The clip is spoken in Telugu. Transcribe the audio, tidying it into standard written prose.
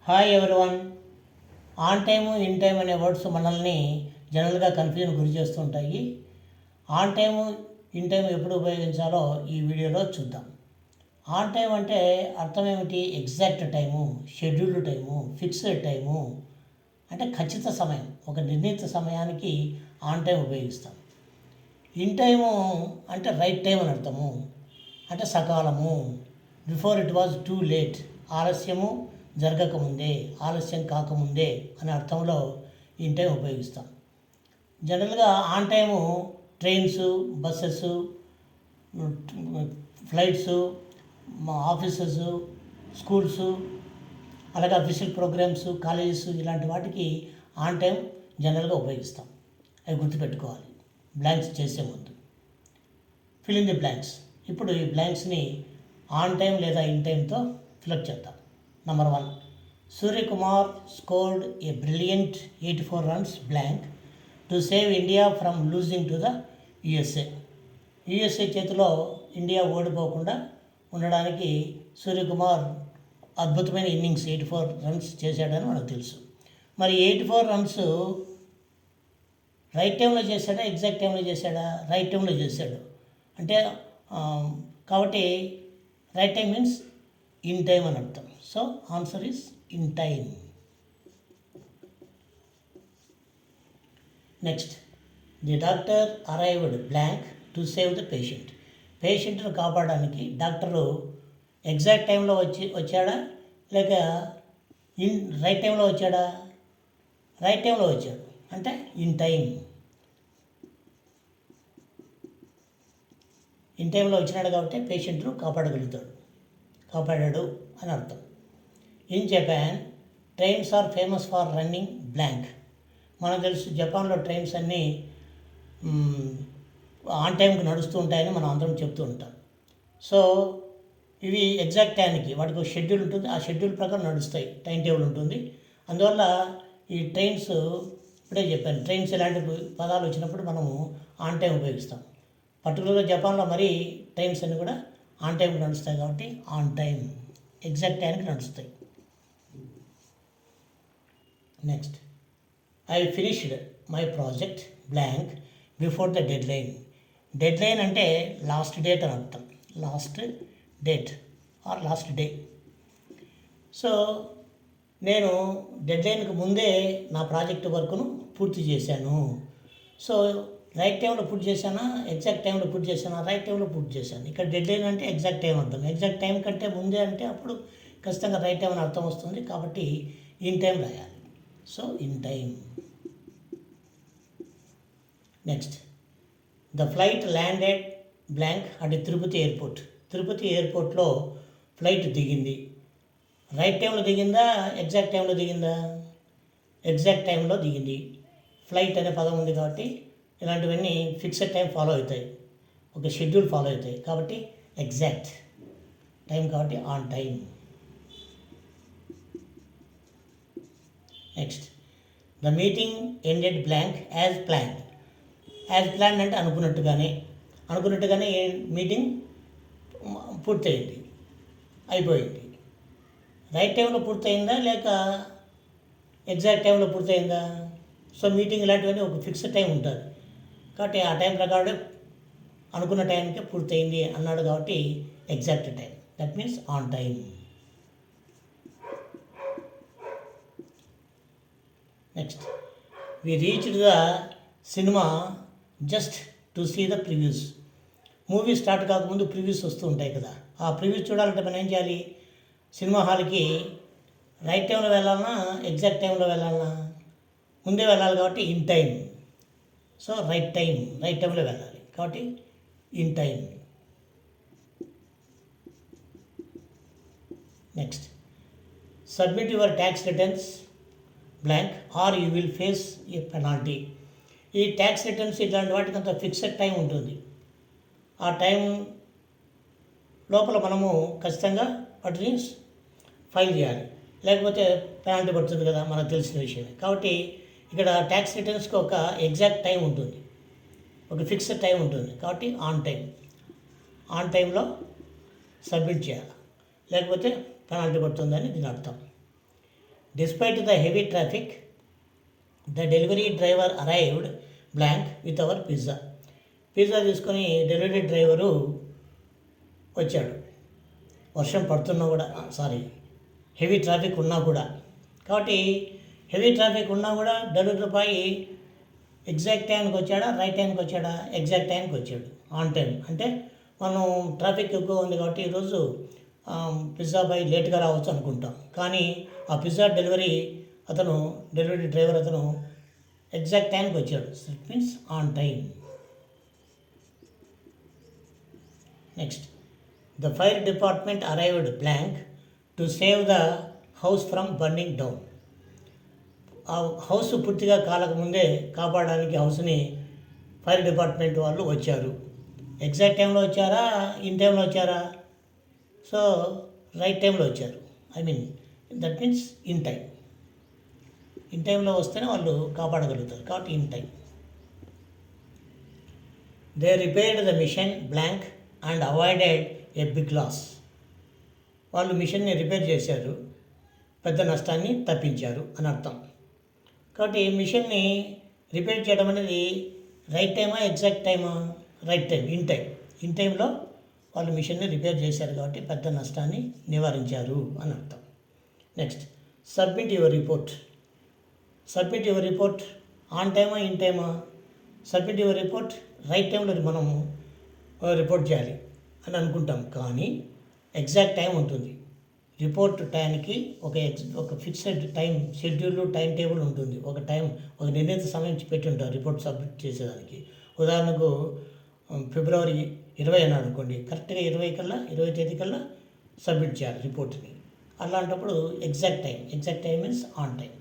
Hi everyone. On time in time అనే వర్డ్స్ మనల్ని జనరల్గా కన్ఫ్యూజన్ గురి చేస్తుంటాయి. ఆన్ టైము ఇన్ టైం ఎప్పుడు ఉపయోగించాలో ఈ వీడియోలో చూద్దాం. ఆన్ టైం అంటే అర్థం ఏమిటి? Exact time, scheduled time, fixed time అంటే ఖచ్చిత సమయం, ఒక నిర్ణీత సమయానికి ఆన్ టైం ఉపయోగిస్తాం. ఇన్ టైము అంటే రైట్ టైం అని అర్థము, అంటే సకాలము, before it was too late, ఆలస్యము జరగకముందే, ఆలస్యం కాకముందే అనే అర్థంలో ఇన్ టైం ఉపయోగిస్తాం. జనరల్గా on time trains, buses, flights, offices, schools, అలాగే అఫీషియల్ ప్రోగ్రామ్స్, కాలేజెస్ ఇలాంటి వాటికి ఆన్ టైం జనరల్గా ఉపయోగిస్తాం. అవి గుర్తుపెట్టుకోవాలి బ్లాంక్స్ చేసే ముందు. Fill in the blanks. ఇప్పుడు ఈ బ్లాంక్స్ని ఆన్ టైం లేదా ఇన్ టైంతో ఫిలప్ చేద్దాం. Number 1. Suryakumar scored a brilliant 84 runs blank to save India from losing to the USA. USA చేతిలో ఇండియా ఓడిపోకుండా ఉండడానికి సూర్యకుమార్ అద్భుతమైన ఇన్నింగ్స్ 84 రన్స్ చేశాడని మనకు తెలుసు. మరి 84 రన్స్ రైట్ టైంలో చేశాడా, ఎగ్జాక్ట్ టైంలో చేశాడా? రైట్ టైంలో చేశాడు. అంటే కాబట్టి right time means in time అని అర్థం. So answer is in time. Next, the doctor arrived blank to save the patient. పేషెంట్ను కాపాడడానికి డాక్టరు ఎగ్జాక్ట్ టైంలో వచ్చాడా లేక రైట్ టైంలో వచ్చాడా? రైట్ టైంలో వచ్చాడు, అంటే ఇన్ టైం. ఇన్ టైంలో వచ్చినాడు కాబట్టి పేషెంట్ను కాపాడాడు అని అర్థం. In Japan trains are famous for running blank. మనకు తెలుసు జపాన్లో ట్రైన్స్ అన్నీ ఆన్ టైంకి నడుస్తూ ఉంటాయని మనం అందరం చెప్తూ ఉంటాం. సో ఇవి ఎగ్జాక్ట్ టైంకి వాటికి ఒక షెడ్యూల్ ఉంటుంది, ఆ షెడ్యూల్ ప్రకారం నడుస్తాయి, టైం టేబుల్ ఉంటుంది. అందువల్ల ఈ ట్రైన్స్, ఇప్పుడే చెప్పాను, ట్రైన్స్ ఇలాంటి పదాలు వచ్చినప్పుడు మనము ఆన్ టైం ఉపయోగిస్తాం. పర్టికులర్గా జపాన్లో మరీ ట్రైన్స్ అన్నీ కూడా ఆన్ టైంకి నడుస్తాయి కాబట్టి ఆన్ టైం, ఎగ్జాక్ట్ టైంకి నడుస్తాయి. Next, I finished my project blank before the dead line. Dead line అంటే లాస్ట్ డేట్ అని అర్థం, last date are last day. So నేను డెడ్ లైన్కి ముందే నా ప్రాజెక్ట్ వర్క్ను పూర్తి చేశాను. సో రైట్ టైంలో పూర్తి చేశానా, ఎగ్జాక్ట్ టైంలో పూర్తి చేశానా? రైట్ టైంలో పూర్తి చేశాను. ఇక్కడ డెడ్ లైన్ అంటే ఎగ్జాక్ట్ టైం అర్థం. ఎగ్జాక్ట్ టైం కంటే ముందే అంటే అప్పుడు ఖచ్చితంగా రైట్ టైం అని అర్థం వస్తుంది. కాబట్టి ఇన్ టైం రాయాలి. So in time. Next, the flight landed blank at Tirupati airport. Tirupati ఎయిర్పోర్ట్లో ఫ్లైట్ దిగింది. రైట్ టైంలో దిగిందా, ఎగ్జాక్ట్ టైంలో దిగిందా? ఎగ్జాక్ట్ టైంలో దిగింది. ఫ్లైట్ అనే పదం ఉంది కాబట్టి ఇలాంటివన్నీ ఫిక్స్డ్ టైం ఫాలో అవుతాయి, ఒక షెడ్యూల్ ఫాలో అవుతాయి. కాబట్టి ఎగ్జాక్ట్ టైం కాబట్టి on time. Next, the meeting ended blank as planned. As planned అంటే అనుకున్నట్టుగానే మీటింగ్ పూర్తయింది, అయిపోయింది. రైట్ టైంలో పూర్తయిందా లేక ఎగ్జాక్ట్ టైంలో పూర్తయిందా? సో మీటింగ్ ఇలాంటివన్నీ ఒక ఫిక్స్డ్ టైం ఉంటుంది కాబట్టి ఆ టైం ప్రకారం అనుకున్న టైంకే పూర్తయింది అన్నాడు కాబట్టి exact time, that means on time. Next, we reached the cinema just to see the previews. Movie start కాకముందు ప్రివ్యూస్ వస్తూ ఉంటాయి కదా, ఆ ప్రివ్యూస్ చూడాలంటే మనం ఏం చేయాలి? సినిమా హాల్కి రైట్ టైంలో వెళ్ళాలన్నా ఎగ్జాక్ట్ టైంలో వెళ్ళాలన్నా ముందే వెళ్ళాలి కాబట్టి ఇన్ టైం. సో రైట్ టైంలో వెళ్ళాలి కాబట్టి in time. Next, submit your tax returns blank or you will face a penalty. ఈ ట్యాక్స్ రిటర్న్స్ ఇట్లాంటి వాటికి అంత ఫిక్స్డ్ టైం ఉంటుంది. ఆ టైం లోపల మనము ఖచ్చితంగా వాటిని ఫైల్ చేయాలి, లేకపోతే పెనాల్టీ పడుతుంది కదా, మనకు తెలిసిన విషయమే. కాబట్టి ఇక్కడ ట్యాక్స్ రిటర్న్స్కి ఒక ఎగ్జాక్ట్ టైం ఉంటుంది, ఒక ఫిక్స్డ్ టైం ఉంటుంది కాబట్టి ఆన్ టైంలో సబ్మిట్ చేయాలి, లేకపోతే పెనాల్టీ పడుతుందని దీని అర్థం. Despite the heavy traffic, the delivery driver arrived blank with our pizza. Pizza తీసుకొని డెలివరీ డ్రైవరు వచ్చాడు. వర్షం పడుతున్నా కూడా, హెవీ ట్రాఫిక్ ఉన్నా కూడా. కాబట్టి హెవీ ట్రాఫిక్ ఉన్నా కూడా డెలివరీ బాయ్ ఎగ్జాక్ట్ టైంకి వచ్చాడా, రైట్ టైంకి వచ్చాడా? ఎగ్జాక్ట్ టైంకి వచ్చాడు, ఆన్ టైం. అంటే మనం ట్రాఫిక్ ఎక్కువ ఉంది కాబట్టి ఈరోజు పిజ్జా బాయ్ లేట్గా రావచ్చు అనుకుంటాం, కానీ ఆ పిజ్జా డెలివరీ డ్రైవర్ అతను ఎగ్జాక్ట్ టైంకి వచ్చాడు. It means on time. Next, the fire department arrived blank to save the house from burning down. ఆ హౌస్ పూర్తిగా కాలకముందే కాపాడడానికి హౌస్ని ఫైర్ డిపార్ట్మెంట్ వాళ్ళు వచ్చారు. ఎగ్జాక్ట్ టైంలో వచ్చారా, ఇన్ టైంలో వచ్చారా? సో రైట్ టైంలో వచ్చారు. That means in time. In టైంలో వస్తేనే వాళ్ళు కాపాడగలుగుతారు, కాబట్టి in time. They repaired the machine blank and avoided a big loss. వాళ్ళు మిషన్ని రిపేర్ చేశారు, పెద్ద నష్టాన్ని తప్పించారు అని అర్థం. కాబట్టి మిషన్ని రిపేర్ చేయడం అనేది రైట్ టైమా, ఎగ్జాక్ట్ టైమా? Right time, in time. In టైంలో వాళ్ళు మిషన్ని రిపేర్ చేశారు కాబట్టి పెద్ద నష్టాన్ని నివారించారు అని అర్థం. Next, submit your report. Submit your report on టైమా, ఇన్ టైమా? సబ్మిట్ యువర్ రిపోర్ట్ రైట్ టైంలో మనము రిపోర్ట్ చేయాలి అని అనుకుంటాం, కానీ ఎగ్జాక్ట్ టైం ఉంటుంది. రిపోర్ట్ టైంకి ఒక fixed time schedule, time table ఉంటుంది. ఒక నిర్ణీత సమయం పెట్టి ఉంటారు రిపోర్ట్ సబ్మిట్ చేసేదానికి. ఉదాహరణకు ఫిబ్రవరి 20 అని అనుకోండి, కరెక్ట్గా 20 తేదీ కల్లా సబ్మిట్ చేయాలి రిపోర్ట్ని. అలాంటప్పుడు exact time means on time.